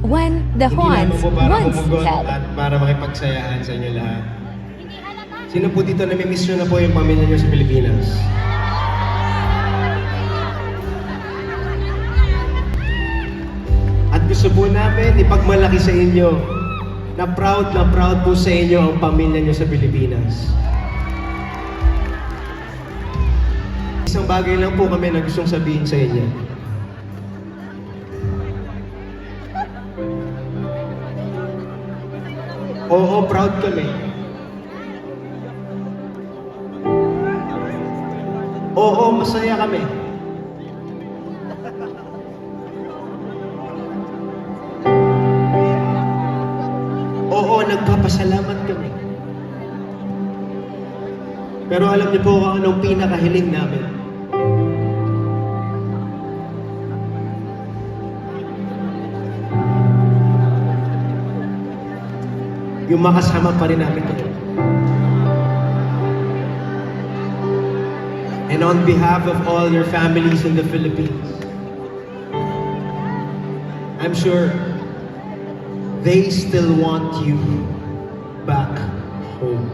when the Hindi horns lamang po para once humugot said, at para makipagsayahan sa inyo lahat. Sino po dito namimiss nyo na po yung pamilya nyo sa Pilipinas? At gusto po namin ipagmalaki sa inyo na proud po sa inyo ang pamilya nyo sa Pilipinas. Isang bagay lang po kami na gustong sabihin sa inyo. Oo, proud kami. Oo, masaya kami. Oo, nagpapasalamat kami. Pero alam niyo po kung anong pinakahiling namin. Yung makasama pa rin namin kayo. And on behalf of all your families in the Philippines, I'm sure they still want you back home.